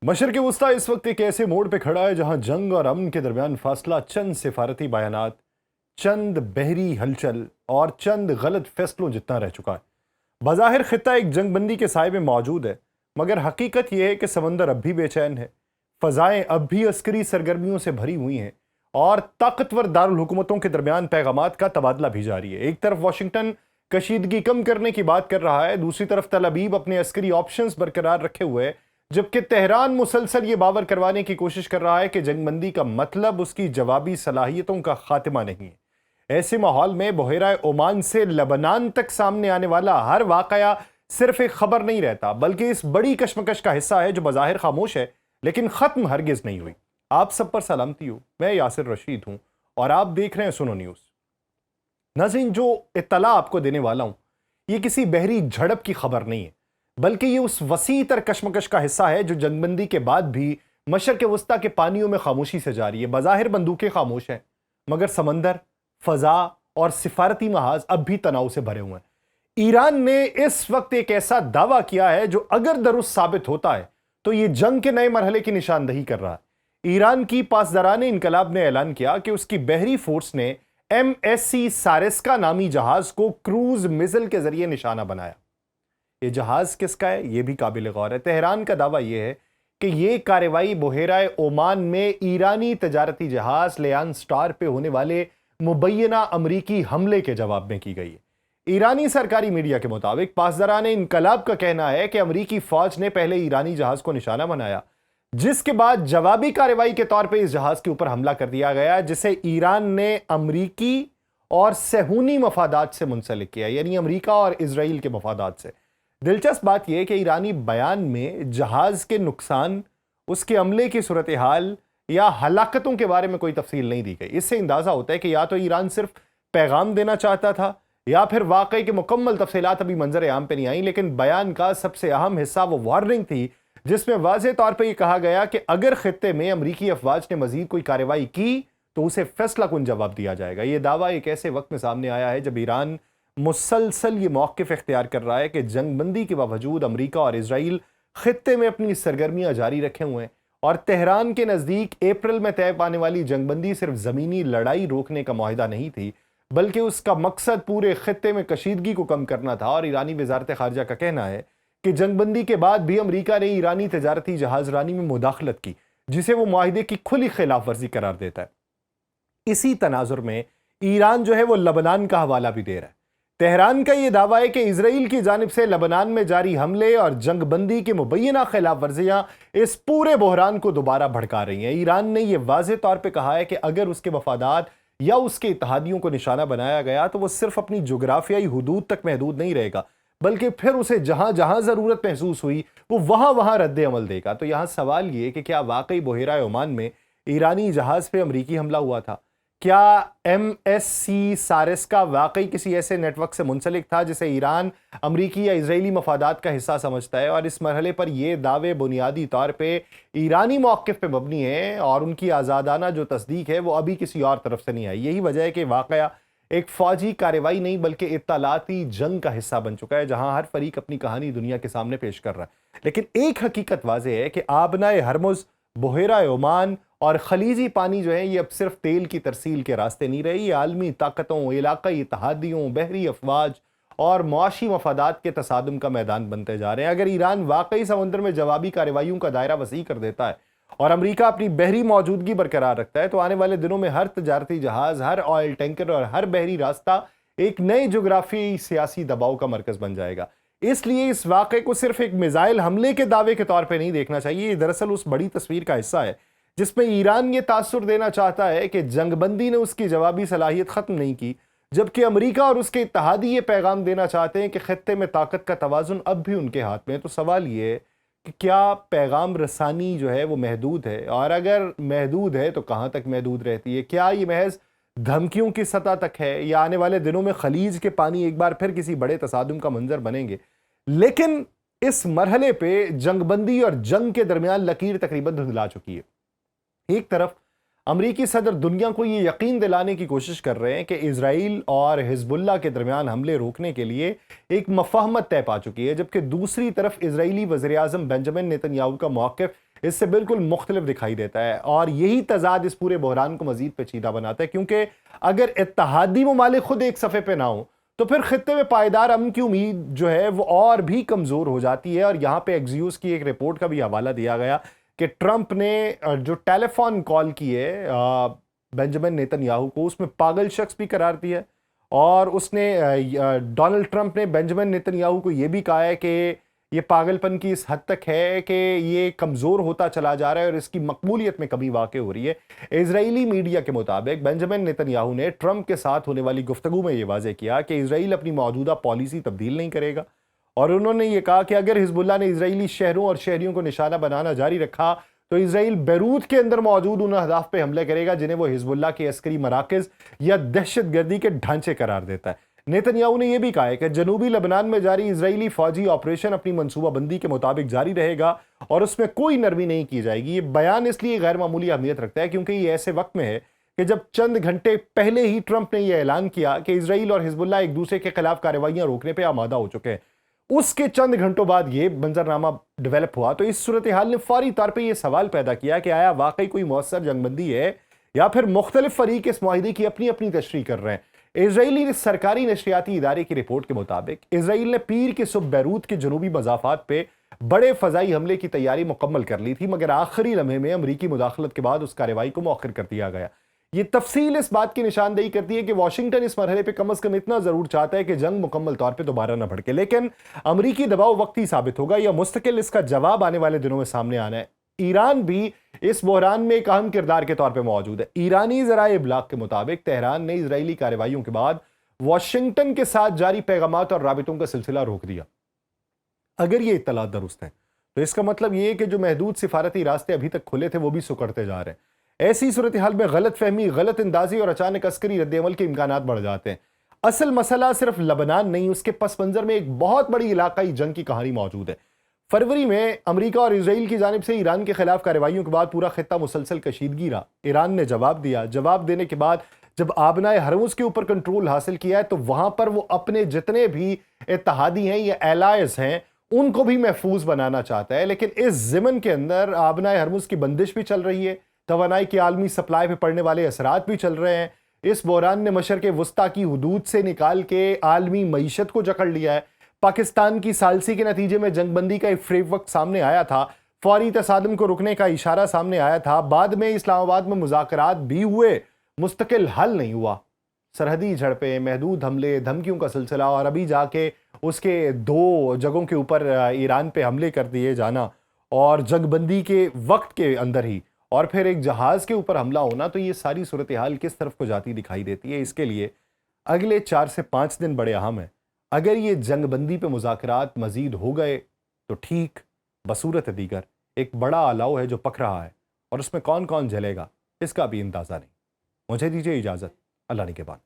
मशरक़ वस्ती इस वक्त एक ऐसे मोड़ पे खड़ा है जहां जंग और अमन के दरमियान फासला चंद सिफारती बयानात, चंद बहरी हलचल और चंद गलत फैसलों जितना रह चुका है। बज़ाहिर खित्ता एक जंग बंदी के साए में मौजूद है, मगर हकीकत यह है कि समंदर अब भी बेचैन है, फ़ज़ाएँ अब भी अस्करी सरगर्मियों से भरी हुई हैं और ताकतवर दारुल हुकूमतों के दरमियान पैगामात का तबादला भी जारी है। एक तरफ वाशिंगटन कशीदगी कम करने की बात कर रहा है, दूसरी तरफ तल अबीब अपने अस्करी ऑप्शंस बरकरार रखे हुए है, जबकि तेहरान मुसलसल ये बावर करवाने की कोशिश कर रहा है कि जंगबंदी का मतलब उसकी जवाबी सलाहियतों का खात्मा नहीं है। ऐसे माहौल में बहेरा ओमान से लबनान तक सामने आने वाला हर वाकया सिर्फ एक खबर नहीं रहता, बल्कि इस बड़ी कशमकश का हिस्सा है जो बज़ाहिर खामोश है लेकिन ख़त्म हरगिज़ नहीं हुई। आप सब पर सलामती हो, मैं यासिर रशीद हूँ और आप देख रहे हैं सुनो न्यूज़। नाज़रीन, जो इत्तला आपको देने वाला हूँ ये किसी बहरी झड़प की खबर नहीं है, बल्कि ये उस वसी तर कशमकश का हिस्सा है जो जंगबंदी के बाद भी मशरक़ वस्ती के पानियों में खामोशी से जारी है। बज़ाहिर बंदूकें खामोश हैं, मगर समंदर, फ़ज़ा और सिफारती महाज अब भी तनाव से भरे हुए हैं। ईरान ने इस वक्त एक ऐसा दावा किया है जो अगर दुरुस्त साबित होता है तो ये जंग के नए मरहले की निशानदही कर रहा है। ईरान की पासदाराने इनकलाब ने ऐलान किया कि उसकी बहरी फोर्स ने MSC सारिस्का नामी जहाज को क्रूज मिसाइल के जरिए निशाना बनाया। ये जहाज किसका है ये भी काबिल गौर है। तेहरान का दावा यह है कि ये कार्रवाई बहेरा ओमान में ईरानी तजारती जहाज लेयान स्टार पे होने वाले मुबैना अमरीकी हमले के जवाब में की गई है। ईरानी सरकारी मीडिया के मुताबिक पासदाराने इनकलाब का कहना है कि अमरीकी फौज ने पहले ईरानी जहाज को निशाना बनाया, जिसके बाद जवाबी कार्रवाई के तौर पे इस जहाज के ऊपर हमला कर दिया गया, जिसे ईरान ने अमरीकी और सहूनी मफादात से मुंसलिक किया, यानी अमरीका और इजराइल के मफादात से। दिलचस्प बात यह है कि ईरानी बयान में जहाज के नुकसान, उसके अमले की सूरत हाल या हलाकतों के बारे में कोई तफसील नहीं दी गई। इससे अंदाजा होता है कि या तो ईरान सिर्फ पैगाम देना चाहता था या फिर वाकई की मुकम्मल तफसीलात अभी मंजर आम पे नहीं आई, लेकिन बयान का सबसे अहम हिस्सा वो वार्निंग थी जिसमें वाज़ेह तौर पे ये कहा गया कि अगर खित्ते में अमरीकी अफवाज ने मजीद कोई कार्रवाई की तो उसे फैसला कुन जवाब दिया जाएगा। ये दावा एक ऐसे वक्त में सामने आया है जब ईरान मुसलसल ये मौक़िफ़ इख्तियार कर रहा है कि जंगबंदी के बावजूद अमरीका और इजराइल खित्ते में अपनी सरगर्मियाँ जारी रखे हुए हैं और तेहरान के नज़दीक अप्रैल में तय पाने वाली जंगबंदी सिर्फ ज़मीनी लड़ाई रोकने का मुआहिदा नहीं थी, बल्कि उसका मकसद पूरे खित्ते में कशीदगी को कम करना था। और ईरानी वज़ारत ख़ारजा का कहना है कि जंगबंदी के बाद भी अमरीका ने ईरानी तजारती जहाज़रानी में मुदाखलत की, जिसे वो मुआहिदे की खुली खिलाफ वर्जी करार देता है। इसी तनाजुर में ईरान जो है वो लबनान का हवाला भी दे रहा है। तेहरान का ये दावा है कि इजराइल की जानिब से लबनान में जारी हमले और जंगबंदी के मुबैना खिलाफ वर्जियां इस पूरे बहरान को दोबारा भड़का रही हैं। ईरान ने यह वाज़ेह तौर पे कहा है कि अगर उसके मफादात या उसके इत्तहादियों को निशाना बनाया गया तो वो सिर्फ अपनी जोग्राफियाई हुदूद तक महदूद नहीं रहेगा, बल्कि फिर उसे जहां जहां जरूरत महसूस हुई वो वहां वहां रद्द अमल देगा। तो यहां सवाल ये कि क्या वाकई बहेरा ओमान में ईरानी जहाज पे अमरीकी हमला हुआ था? क्या MSC सारिस्का वाकई किसी ऐसे नेटवर्क से मुंसलिक था जिसे ईरान अमरीकी या इजरायली मफादात का हिस्सा समझता है? और इस मरहले पर ये दावे बुनियादी तौर पे ईरानी मौक़िफ़ पे मबनी है और उनकी आज़ादाना जो तस्दीक है वो अभी किसी और तरफ से नहीं आई। यही वजह है कि वाक़या एक फ़ौजी कार्रवाई नहीं बल्कि इत्तलाती जंग का हिस्सा बन चुका है, जहां हर फरीक अपनी कहानी दुनिया के सामने पेश कर रहा है। लेकिन एक हकीकत वाज़ेह है कि आबनाए हरमुज़, बहेरा ओमान और खलीजी पानी जो है ये अब सिर्फ तेल की तरसील के रास्ते नहीं रही, ये आलमी ताकतों, इलाकाई इत्तहादियों, बहरी अफवाज और मुआशी मफादात के तसादुम का मैदान बनते जा रहे हैं। अगर ईरान वाकई समुद्र में जवाबी कार्रवाइयों का दायरा वसी कर देता है और अमरीका अपनी बहरी मौजूदगी बरकरार रखता है तो आने वाले दिनों में हर तजारती जहाज, हर ऑयल टैंकर और हर बहरी रास्ता एक नए जोग्राफी सियासी दबाव का मरकज बन जाएगा। इसलिए इस वाक़े को सिर्फ एक मिसाइल हमले के दावे के तौर पर नहीं देखना चाहिए, ये दरअसल उस बड़ी तस्वीर का हिस्सा है जिसमें ईरान ये तासुर देना चाहता है कि जंगबंदी ने उसकी जवाबी सलाहियत ख़त्म नहीं की, जबकि अमरीका और उसके इत्तहादी ये पैगाम देना चाहते हैं कि खित्ते में ताकत का तवाज़ुन अब भी उनके हाथ में है। तो सवाल ये है कि क्या पैगाम रसानी जो है वो महदूद है, और अगर महदूद है तो कहाँ तक महदूद रहती है? क्या ये महज धमकियों की सतह तक है या आने वाले दिनों में खलीज के पानी एक बार फिर किसी बड़े तसादुम का मंजर बनेंगे? लेकिन इस मरहले पे जंगबंदी और जंग के दरमियान लकीर तकरीबन धुंधला चुकी है। एक तरफ अमरीकी सदर दुनिया को ये यकीन दिलाने की कोशिश कर रहे हैं कि इजराइल और हिजबुल्लाह के दरमियान हमले रोकने के लिए एक मफाहमत तय पा चुकी है, जबकि दूसरी तरफ इजरायली वज़ीर-ए-आज़म बेंजामिन नेतन्याहू का मौक़िफ़ اس سے بالکل مختلف دکھائی دیتا ہے، اور یہی تضاد اس پورے بحران کو مزید پیچیدہ بناتا ہے، کیونکہ اگر اتحادی ممالک خود ایک صفحے پہ نہ ہوں تو پھر خطے میں پائیدار امن کی امید جو ہے وہ اور بھی کمزور ہو جاتی ہے۔ اور یہاں پہ ایکزیوس کی ایک رپورٹ کا بھی حوالہ دیا گیا کہ ٹرمپ نے جو ٹیلی فون کال کی ہے بنجمن نیتن یاہو کو، اس میں پاگل شخص بھی قرار دیا ہے، اور اس نے ڈونلڈ ٹرمپ نے بنجمن نیتن یاہو کو یہ بھی کہا ہے کہ یہ پاگل پن کی اس حد تک ہے کہ یہ کمزور ہوتا چلا جا رہا ہے اور اس کی مقبولیت میں کمی واقع ہو رہی ہے۔ اسرائیلی میڈیا کے مطابق بنجمن نیتن یاہو نے ٹرمپ کے ساتھ ہونے والی گفتگو میں یہ واضح کیا کہ اسرائیل اپنی موجودہ پالیسی تبدیل نہیں کرے گا، اور انہوں نے یہ کہا کہ اگر حزب اللہ نے اسرائیلی شہروں اور شہریوں کو نشانہ بنانا جاری رکھا تو اسرائیل بیروت کے اندر موجود ان اہداف پہ حملے کرے گا جنہیں وہ حزب اللہ کے عسکری مراکز یا دہشت گردی کے ڈھانچے قرار دیتا ہے۔ نیتن یاہو نے یہ بھی کہا ہے کہ جنوبی لبنان میں جاری اسرائیلی فوجی آپریشن اپنی منصوبہ بندی کے مطابق جاری رہے گا اور اس میں کوئی نرمی نہیں کی جائے گی۔ یہ بیان اس لیے غیر معمولی اہمیت رکھتا ہے کیونکہ یہ ایسے وقت میں ہے کہ جب چند گھنٹے پہلے ہی ٹرمپ نے یہ اعلان کیا کہ اسرائیل اور حزب اللہ ایک دوسرے کے خلاف کارروائیاں روکنے پہ آمادہ ہو چکے ہیں۔ اس کے چند گھنٹوں بعد یہ منظرنامہ ڈیولپ ہوا، تو اس صورتحال نے فوری طور پہ یہ سوال پیدا کیا کہ آیا واقعی کوئی مؤثر جنگ بندی ہے یا پھر مختلف فریق اس معاہدے کی اپنی اپنی تشریح کر رہے ہیں۔ اسرائیلی سرکاری نشریاتی ادارے کی رپورٹ کے مطابق اسرائیل نے پیر کے صبح بیروت کے جنوبی مضافات پہ بڑے فضائی حملے کی تیاری مکمل کر لی تھی، مگر آخری لمحے میں امریکی مداخلت کے بعد اس کارروائی کو مؤخر کر دیا گیا۔ یہ تفصیل اس بات کی نشاندہی کرتی ہے کہ واشنگٹن اس مرحلے پہ کم از کم اتنا ضرور چاہتا ہے کہ جنگ مکمل طور پہ دوبارہ نہ بھڑکے، لیکن امریکی دباؤ وقتی ثابت ہوگا یا مستقل اس کا جواب آنے والے دنوں میں سامنے آنا ہے۔ ایران بھی اس بحران میں ایک اہم کردار کے طور پہ موجود ہے۔ ایرانی ذرائع ابلاغ کے مطابق تہران نے اسرائیلی کارروائیوں کے بعد واشنگٹن کے ساتھ جاری پیغامات اور رابطوں کا سلسلہ روک دیا۔ اگر یہ اطلاعات درست ہیں تو اس کا مطلب یہ ہے کہ جو محدود سفارتی راستے ابھی تک کھلے تھے وہ بھی سکڑتے جا رہے ہیں۔ ایسی صورتحال میں غلط فہمی، غلط اندازی اور اچانک عسکری رد عمل کے امکانات بڑھ جاتے ہیں۔ اصل مسئلہ صرف لبنان نہیں، اس کے پس منظر میں ایک بہت بڑی علاقائی جنگ کی کہانی موجود ہے۔ فروری میں امریکہ اور اسرائیل کی جانب سے ایران کے خلاف کارروائیوں کے بعد پورا خطہ مسلسل کشیدگی رہا۔ ایران نے جواب دیا، جواب دینے کے بعد جب آبنائے ہرمز کے اوپر کنٹرول حاصل کیا ہے تو وہاں پر وہ اپنے جتنے بھی اتحادی ہیں یا ایلائز ہیں ان کو بھی محفوظ بنانا چاہتا ہے، لیکن اس ضمن کے اندر آبنائے ہرمز کی بندش بھی چل رہی ہے، توانائی کی عالمی سپلائی پہ پڑنے والے اثرات بھی چل رہے ہیں۔ اس بحران نے مشرق وسطیٰ کی حدود سے نکال کے عالمی معیشت کو جکڑ لیا ہے۔ پاکستان کی ثالثی کے نتیجے میں جنگ بندی کا ایک فریم ورک سامنے آیا تھا، فوری تصادم کو رکنے کا اشارہ سامنے آیا تھا، بعد میں اسلام آباد میں مذاکرات بھی ہوئے، مستقل حل نہیں ہوا۔ سرحدی جھڑپیں، محدود حملے، دھمکیوں کا سلسلہ، اور ابھی جا کے اس کے 2 جگہوں کے اوپر ایران پہ حملے کر دیے جانا، اور جنگ بندی کے وقت کے اندر ہی اور پھر ایک جہاز کے اوپر حملہ ہونا، تو یہ ساری صورتحال کس طرف کو جاتی دکھائی دیتی ہے۔ اس کے لیے اگلے 4 سے 5 دن بڑے اہم ہیں۔ اگر یہ جنگ بندی پہ مذاکرات مزید ہو گئے تو ٹھیک، بصورت دیگر ایک بڑا الاؤ ہے جو پک رہا ہے، اور اس میں کون کون جلے گا اس کا بھی اندازہ نہیں۔ مجھے دیجیے اجازت، اللہ نگہبان۔